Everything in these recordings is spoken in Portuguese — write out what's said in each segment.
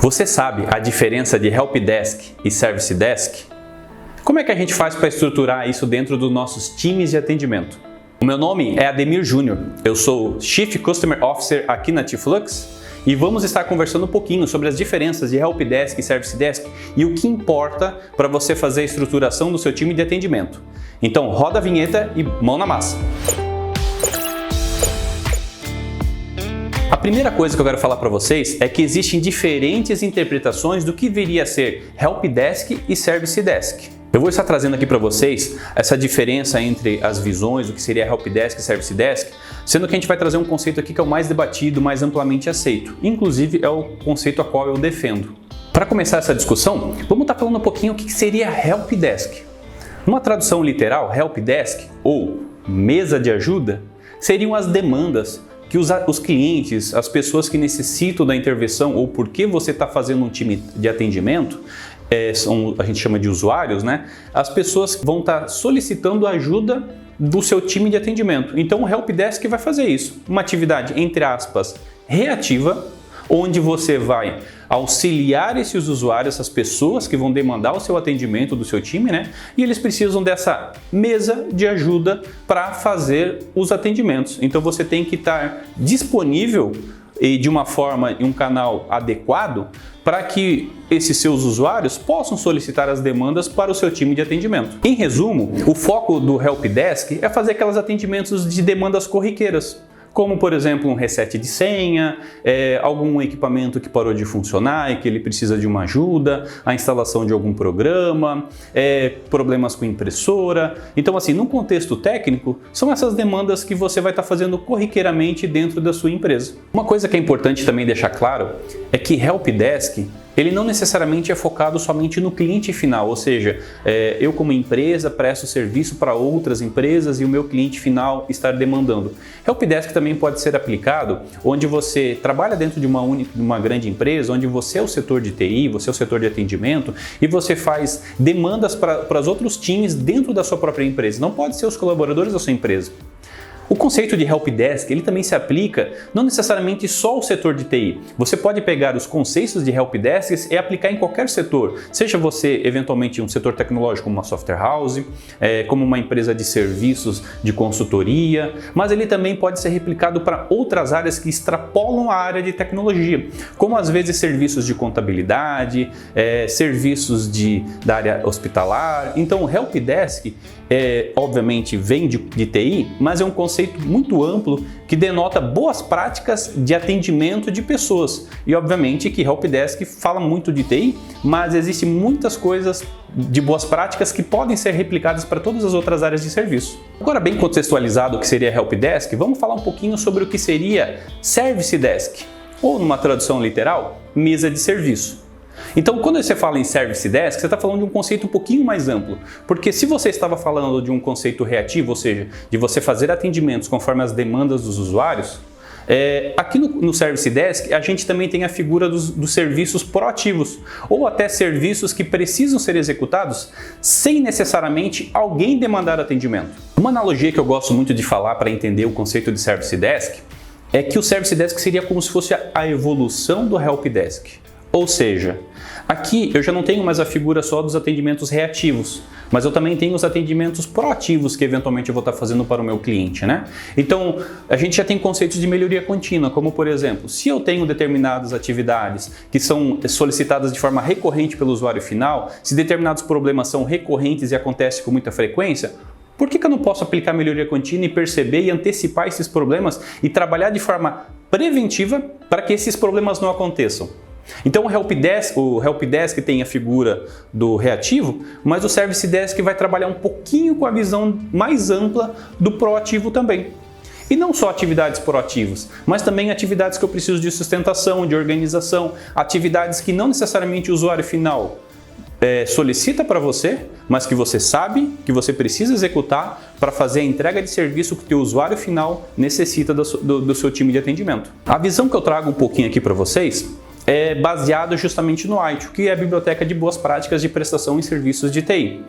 Você sabe a diferença de Help Desk e Service Desk? Como é que a gente faz para estruturar isso dentro dos nossos times de atendimento? O meu nome é Ademir Júnior, eu sou Chief Customer Officer aqui na T-Flux e vamos estar conversando um pouquinho sobre as diferenças de Help Desk e Service Desk e o que importa para você fazer a estruturação do seu time de atendimento. Então roda a vinheta e mão na massa! A primeira coisa que eu quero falar para vocês é que existem diferentes interpretações do que viria a ser Help Desk e Service Desk. Eu vou estar trazendo aqui para vocês essa diferença entre as visões do que seria Help Desk e Service Desk, sendo que a gente vai trazer um conceito aqui que é o mais debatido, mais amplamente aceito. Inclusive é o conceito a qual eu defendo. Para começar essa discussão, vamos estar falando um pouquinho o que seria Help Desk. Numa tradução literal, Help Desk ou mesa de ajuda seriam as demandas que os clientes, as pessoas que necessitam da intervenção ou porque você está fazendo um time de atendimento, a gente chama de usuários, né? As pessoas vão estar solicitando ajuda do seu time de atendimento. Então o Help Desk vai fazer isso, uma atividade, entre aspas, reativa, onde você vai auxiliar esses usuários, essas pessoas que vão demandar o seu atendimento do seu time, né? E eles precisam dessa mesa de ajuda para fazer os atendimentos. Então você tem que estar disponível e de uma forma e um canal adequado para que esses seus usuários possam solicitar as demandas para o seu time de atendimento. Em resumo, o foco do Help Desk é fazer aqueles atendimentos de demandas corriqueiras, como por exemplo um reset de senha, algum equipamento que parou de funcionar e que ele precisa de uma ajuda, a instalação de algum programa, problemas com impressora. Então assim, num contexto técnico, são essas demandas que você vai estar fazendo corriqueiramente dentro da sua empresa. Uma coisa que é importante também deixar claro é que Help Desk ele não necessariamente é focado somente no cliente final, ou seja, eu como empresa presto serviço para outras empresas e o meu cliente final está demandando. Help Desk também pode ser aplicado onde você trabalha dentro de uma grande empresa, onde você é o setor de TI, você é o setor de atendimento e você faz demandas para os outros times dentro da sua própria empresa. Não pode ser os colaboradores da sua empresa. O conceito de Help Desk ele também se aplica não necessariamente só ao setor de TI. Você pode pegar os conceitos de Help Desk e aplicar em qualquer setor, seja você eventualmente um setor tecnológico como uma software house, como uma empresa de serviços de consultoria, mas ele também pode ser replicado para outras áreas que extrapolam a área de tecnologia, como às vezes serviços de contabilidade, serviços da área hospitalar. Então o Help Desk obviamente vem de TI, mas é um conceito muito amplo que denota boas práticas de atendimento de pessoas. E obviamente que Help Desk fala muito de TI, mas existem muitas coisas de boas práticas que podem ser replicadas para todas as outras áreas de serviço. Agora, bem contextualizado o que seria Help Desk, vamos falar um pouquinho sobre o que seria Service Desk, ou numa tradução literal, mesa de serviço. Então, quando você fala em Service Desk, você está falando de um conceito um pouquinho mais amplo, porque se você estava falando de um conceito reativo, ou seja, de você fazer atendimentos conforme as demandas dos usuários, aqui no Service Desk a gente também tem a figura dos serviços proativos, ou até serviços que precisam ser executados sem necessariamente alguém demandar atendimento. Uma analogia que eu gosto muito de falar para entender o conceito de Service Desk é que o Service Desk seria como se fosse a evolução do Help Desk. Ou seja, aqui eu já não tenho mais a figura só dos atendimentos reativos, mas eu também tenho os atendimentos proativos que eventualmente eu vou estar fazendo para o meu cliente, né? Então, a gente já tem conceitos de melhoria contínua, como por exemplo, se eu tenho determinadas atividades que são solicitadas de forma recorrente pelo usuário final, se determinados problemas são recorrentes e acontecem com muita frequência, por que eu não posso aplicar melhoria contínua e perceber e antecipar esses problemas e trabalhar de forma preventiva para que esses problemas não aconteçam? Então o Help Desk tem a figura do reativo, mas o Service Desk vai trabalhar um pouquinho com a visão mais ampla do proativo também. E não só atividades proativas, mas também atividades que eu preciso de sustentação, de organização, atividades que não necessariamente o usuário final solicita para você, mas que você sabe que você precisa executar para fazer a entrega de serviço que o usuário final necessita do seu time de atendimento. A visão que eu trago um pouquinho aqui para vocês é baseado justamente no ITIL, que é a Biblioteca de Boas Práticas de Prestação em Serviços de TI.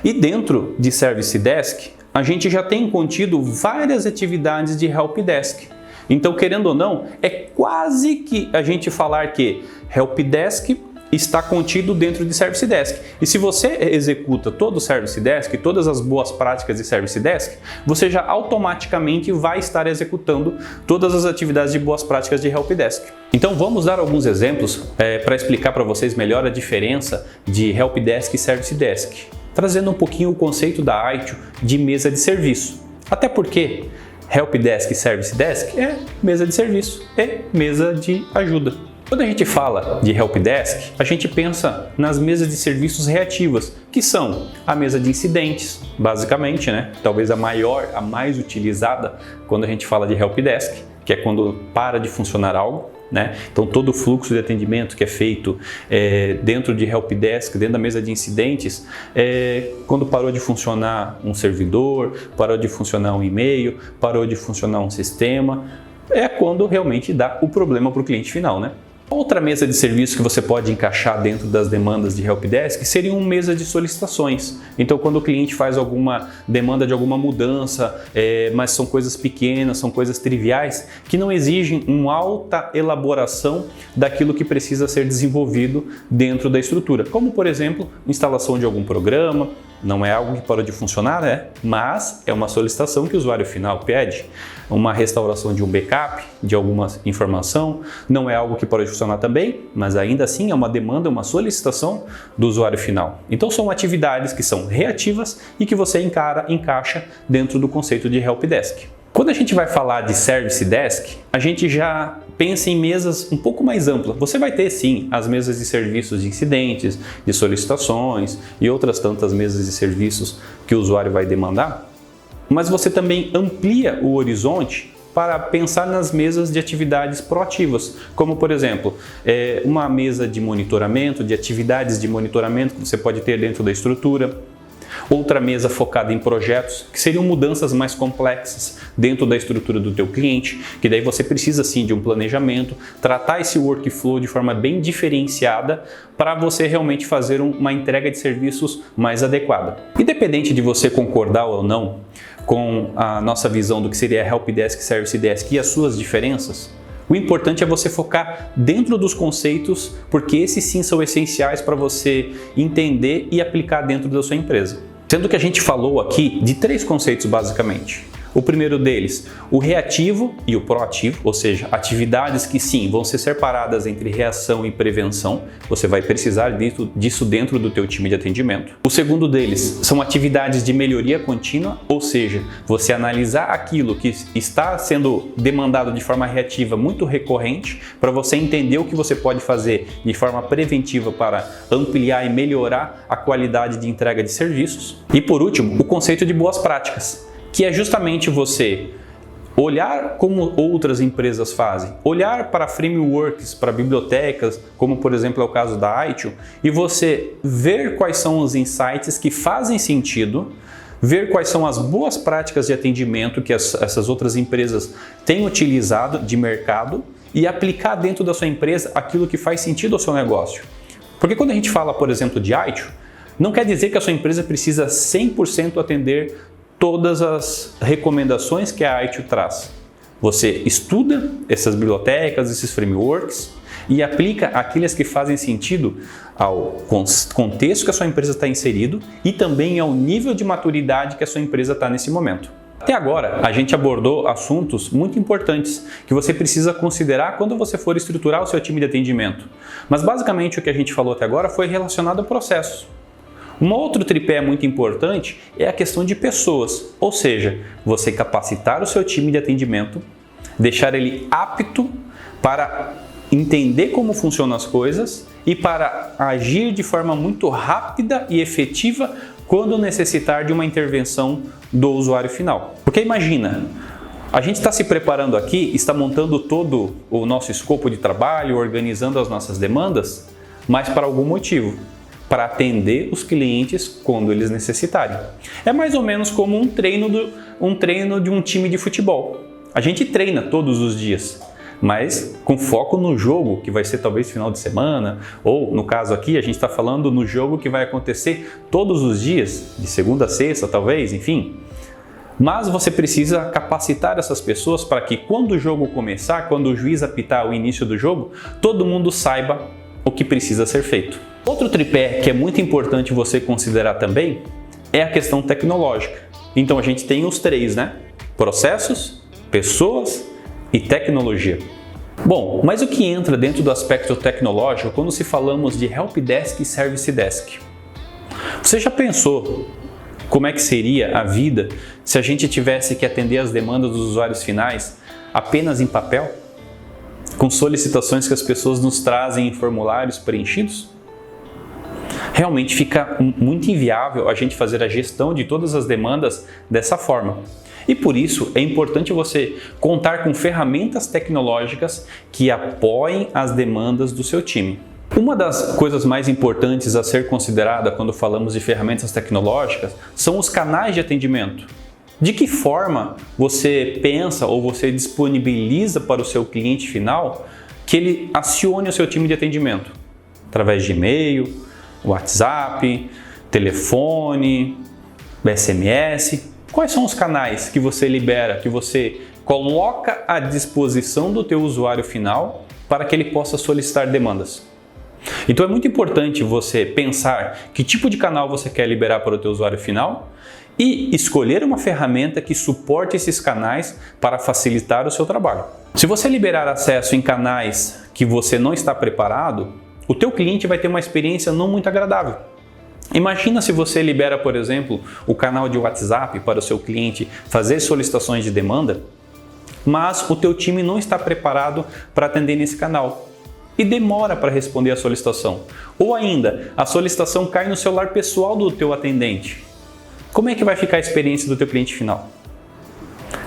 E dentro de Service Desk, a gente já tem contido várias atividades de Help Desk. Então, querendo ou não, é quase que a gente falar que Helpdesk está contido dentro de Service Desk. E se você executa todo o Service Desk, todas as boas práticas de Service Desk, você já automaticamente vai estar executando todas as atividades de boas práticas de Helpdesk. Então vamos dar alguns exemplos para explicar para vocês melhor a diferença de Helpdesk e Service Desk, trazendo um pouquinho o conceito da Aitio de mesa de serviço. Até porque Helpdesk e Service Desk é mesa de serviço e mesa de ajuda. Quando a gente fala de Helpdesk, a gente pensa nas mesas de serviços reativas, que são a mesa de incidentes, basicamente, né? Talvez a mais utilizada quando a gente fala de Helpdesk, que é quando para de funcionar algo, né? Então todo o fluxo de atendimento que é feito dentro de Helpdesk, dentro da mesa de incidentes, quando parou de funcionar um servidor, parou de funcionar um e-mail, parou de funcionar um sistema, é quando realmente dá o problema para o cliente final, né? Outra mesa de serviço que você pode encaixar dentro das demandas de Helpdesk seria uma mesa de solicitações. Então, quando o cliente faz alguma demanda de alguma mudança, mas são coisas pequenas, são coisas triviais, que não exigem uma alta elaboração daquilo que precisa ser desenvolvido dentro da estrutura. Como, por exemplo, instalação de algum programa. Não é algo que parou de funcionar, né? Mas é uma solicitação que o usuário final pede. Uma restauração de um backup, de alguma informação, não é algo que parou de funcionar também, mas ainda assim é uma demanda, uma solicitação do usuário final. Então são atividades que são reativas e que você encaixa dentro do conceito de Helpdesk. Quando a gente vai falar de Service Desk, a gente já pensa em mesas um pouco mais amplas. Você vai ter sim as mesas de serviços de incidentes, de solicitações e outras tantas mesas de serviços que o usuário vai demandar, mas você também amplia o horizonte para pensar nas mesas de atividades proativas, como por exemplo, uma mesa de monitoramento, de atividades de monitoramento que você pode ter dentro da estrutura. Outra mesa focada em projetos, que seriam mudanças mais complexas dentro da estrutura do teu cliente, que daí você precisa sim de um planejamento, tratar esse workflow de forma bem diferenciada para você realmente fazer uma entrega de serviços mais adequada. Independente de você concordar ou não com a nossa visão do que seria Helpdesk, Service Desk e as suas diferenças, o importante é você focar dentro dos conceitos, porque esses sim são essenciais para você entender e aplicar dentro da sua empresa. Sendo que a gente falou aqui de 3 conceitos basicamente. O primeiro deles, o reativo e o proativo, ou seja, atividades que sim vão ser separadas entre reação e prevenção. Você vai precisar disso dentro do teu time de atendimento. O segundo deles são atividades de melhoria contínua, ou seja, você analisar aquilo que está sendo demandado de forma reativa muito recorrente, para você entender o que você pode fazer de forma preventiva para ampliar e melhorar a qualidade de entrega de serviços. E por último, o conceito de boas práticas, que é justamente você olhar como outras empresas fazem, olhar para frameworks, para bibliotecas, como por exemplo é o caso da Aitio, e você ver quais são os insights que fazem sentido, ver quais são as boas práticas de atendimento que essas outras empresas têm utilizado de mercado e aplicar dentro da sua empresa aquilo que faz sentido ao seu negócio. Porque quando a gente fala, por exemplo, de Aitio, não quer dizer que a sua empresa precisa 100% atender todas as recomendações que a Aitio traz. Você estuda essas bibliotecas, esses frameworks e aplica aquelas que fazem sentido ao contexto que a sua empresa está inserido e também ao nível de maturidade que a sua empresa está nesse momento. Até agora, a gente abordou assuntos muito importantes que você precisa considerar quando você for estruturar o seu time de atendimento. Mas basicamente o que a gente falou até agora foi relacionado a processos. Um outro tripé muito importante é a questão de pessoas, ou seja, você capacitar o seu time de atendimento, deixar ele apto para entender como funcionam as coisas e para agir de forma muito rápida e efetiva quando necessitar de uma intervenção do usuário final. Porque imagina, a gente está se preparando aqui, está montando todo o nosso escopo de trabalho, organizando as nossas demandas, mas para algum motivo. Para atender os clientes quando eles necessitarem. É mais ou menos como um treino de um time de futebol. A gente treina todos os dias, mas com foco no jogo, que vai ser talvez final de semana, ou no caso aqui a gente está falando no jogo que vai acontecer todos os dias, de segunda a sexta talvez, enfim. Mas você precisa capacitar essas pessoas para que quando o jogo começar, quando o juiz apitar o início do jogo, todo mundo saiba o que precisa ser feito. Outro tripé que é muito importante você considerar também é a questão tecnológica. Então a gente tem os três, né? Processos, pessoas e tecnologia. Bom, mas o que entra dentro do aspecto tecnológico quando se falamos de Helpdesk e Service Desk? Você já pensou como é que seria a vida se a gente tivesse que atender as demandas dos usuários finais apenas em papel? Com solicitações que as pessoas nos trazem em formulários preenchidos? Realmente fica muito inviável a gente fazer a gestão de todas as demandas dessa forma. E por isso é importante você contar com ferramentas tecnológicas que apoiem as demandas do seu time. Uma das coisas mais importantes a ser considerada quando falamos de ferramentas tecnológicas são os canais de atendimento. De que forma você pensa ou você disponibiliza para o seu cliente final que ele acione o seu time de atendimento? Através de e-mail, WhatsApp, telefone, SMS. Quais são os canais que você libera, que você coloca à disposição do teu usuário final para que ele possa solicitar demandas? Então é muito importante você pensar que tipo de canal você quer liberar para o teu usuário final e escolher uma ferramenta que suporte esses canais para facilitar o seu trabalho. Se você liberar acesso em canais que você não está preparado, o teu cliente vai ter uma experiência não muito agradável. Imagina se você libera, por exemplo, o canal de WhatsApp para o seu cliente fazer solicitações de demanda, mas o teu time não está preparado para atender nesse canal e demora para responder a solicitação. Ou ainda, a solicitação cai no celular pessoal do teu atendente. Como é que vai ficar a experiência do teu cliente final?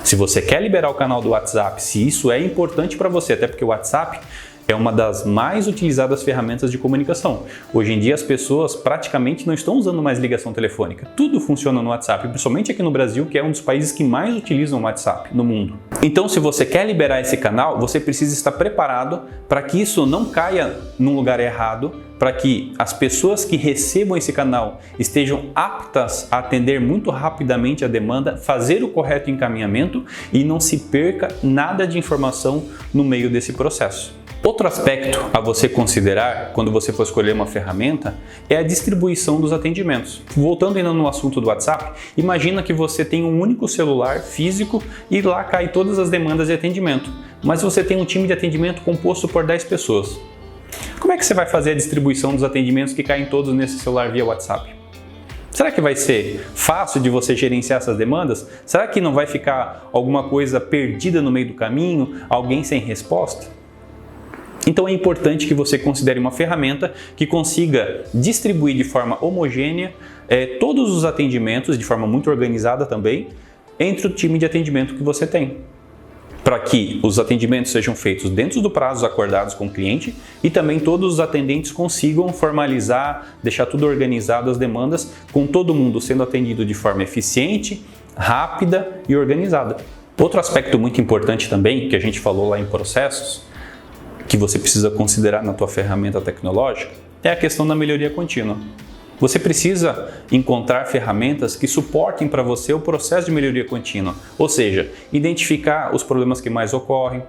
Se você quer liberar o canal do WhatsApp, se isso é importante para você, até porque o WhatsApp é uma das mais utilizadas ferramentas de comunicação. Hoje em dia as pessoas praticamente não estão usando mais ligação telefônica. Tudo funciona no WhatsApp, principalmente aqui no Brasil, que é um dos países que mais utilizam o WhatsApp no mundo. Então, se você quer liberar esse canal, você precisa estar preparado para que isso não caia num lugar errado, para que as pessoas que recebam esse canal estejam aptas a atender muito rapidamente a demanda, fazer o correto encaminhamento e não se perca nada de informação no meio desse processo. Outro aspecto a você considerar quando você for escolher uma ferramenta é a distribuição dos atendimentos. Voltando ainda no assunto do WhatsApp, imagina que você tem um único celular físico e lá cai todas as demandas de atendimento, mas você tem um time de atendimento composto por 10 pessoas. Como é que você vai fazer a distribuição dos atendimentos que caem todos nesse celular via WhatsApp? Será que vai ser fácil de você gerenciar essas demandas? Será que não vai ficar alguma coisa perdida no meio do caminho, alguém sem resposta? Então é importante que você considere uma ferramenta que consiga distribuir de forma homogênea todos os atendimentos, de forma muito organizada também, entre o time de atendimento que você tem, para que os atendimentos sejam feitos dentro do prazo acordados com o cliente e também todos os atendentes consigam formalizar, deixar tudo organizado as demandas, com todo mundo sendo atendido de forma eficiente, rápida e organizada. Outro aspecto muito importante também, que a gente falou lá em processos, que você precisa considerar na tua ferramenta tecnológica, é a questão da melhoria contínua. Você precisa encontrar ferramentas que suportem para você o processo de melhoria contínua, ou seja, identificar os problemas que mais ocorrem,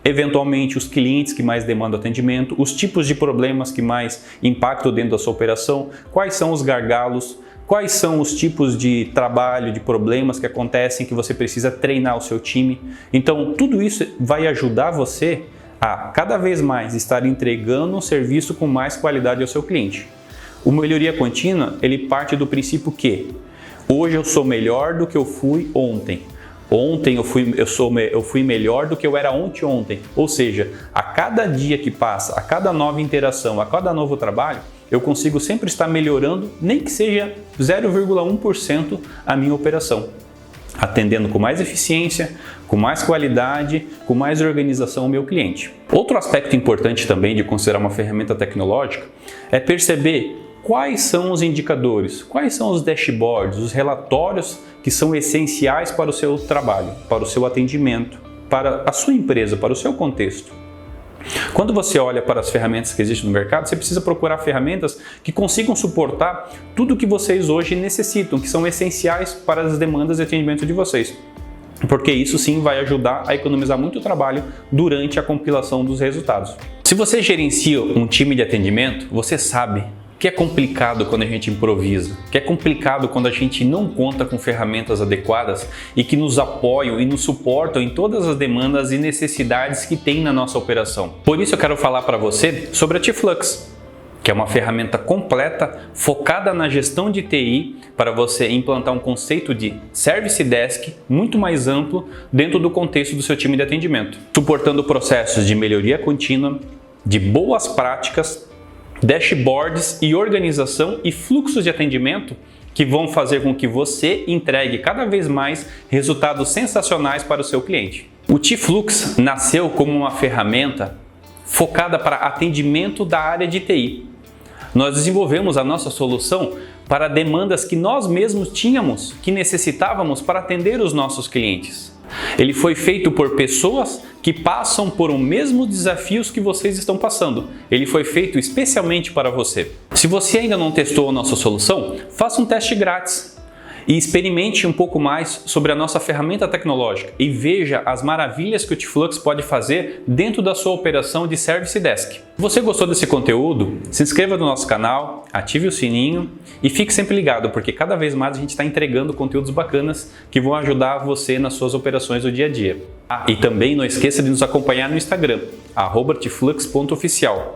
eventualmente os clientes que mais demandam atendimento, os tipos de problemas que mais impactam dentro da sua operação, quais são os gargalos, quais são os tipos de trabalho, de problemas que acontecem que você precisa treinar o seu time. Então, tudo isso vai ajudar você a cada vez mais estar entregando um serviço com mais qualidade ao seu cliente. O melhoria contínua, ele parte do princípio que hoje eu sou melhor do que eu fui ontem. Ontem eu fui melhor do que eu era ontem. Ou seja, a cada dia que passa, a cada nova interação, a cada novo trabalho, eu consigo sempre estar melhorando, nem que seja 0,1% a minha operação, atendendo com mais eficiência, com mais qualidade, com mais organização ao meu cliente. Outro aspecto importante também de considerar uma ferramenta tecnológica é perceber quais são os indicadores, quais são os dashboards, os relatórios que são essenciais para o seu trabalho, para o seu atendimento, para a sua empresa, para o seu contexto. Quando você olha para as ferramentas que existem no mercado, você precisa procurar ferramentas que consigam suportar tudo que vocês hoje necessitam, que são essenciais para as demandas de atendimento de vocês. porque isso sim vai ajudar a economizar muito trabalho durante a compilação dos resultados. Se você gerencia um time de atendimento, você sabe que é complicado quando a gente improvisa, que é complicado quando a gente não conta com ferramentas adequadas e que nos apoiam e nos suportam em todas as demandas e necessidades que tem na nossa operação. Por isso eu quero falar para você sobre a T-Flux, que é uma ferramenta completa focada na gestão de TI para você implantar um conceito de Service Desk muito mais amplo dentro do contexto do seu time de atendimento, suportando processos de melhoria contínua, de boas práticas, dashboards e organização e fluxos de atendimento que vão fazer com que você entregue cada vez mais resultados sensacionais para o seu cliente. O T-Flux nasceu como uma ferramenta focada para atendimento da área de TI. Nós desenvolvemos a nossa solução para demandas que nós mesmos tínhamos, que necessitávamos para atender os nossos clientes. Ele foi feito por pessoas que passam por os mesmos desafios que vocês estão passando. Ele foi feito especialmente para você. Se você ainda não testou a nossa solução, faça um teste grátis e experimente um pouco mais sobre a nossa ferramenta tecnológica e veja as maravilhas que o T-Flux pode fazer dentro da sua operação de Service Desk. Se você gostou desse conteúdo, se inscreva no nosso canal, ative o sininho e fique sempre ligado, porque cada vez mais a gente está entregando conteúdos bacanas que vão ajudar você nas suas operações do dia a dia. E também não esqueça de nos acompanhar no Instagram, @tflux.oficial.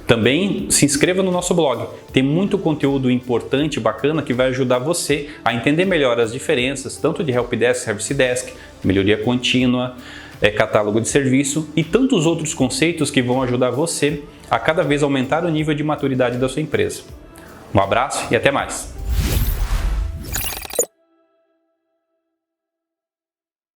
Também se inscreva no nosso blog, tem muito conteúdo importante e bacana que vai ajudar você a entender melhor as diferenças, tanto de Helpdesk, Service Desk, melhoria contínua, catálogo de serviço e tantos outros conceitos que vão ajudar você a cada vez aumentar o nível de maturidade da sua empresa. Um abraço e até mais!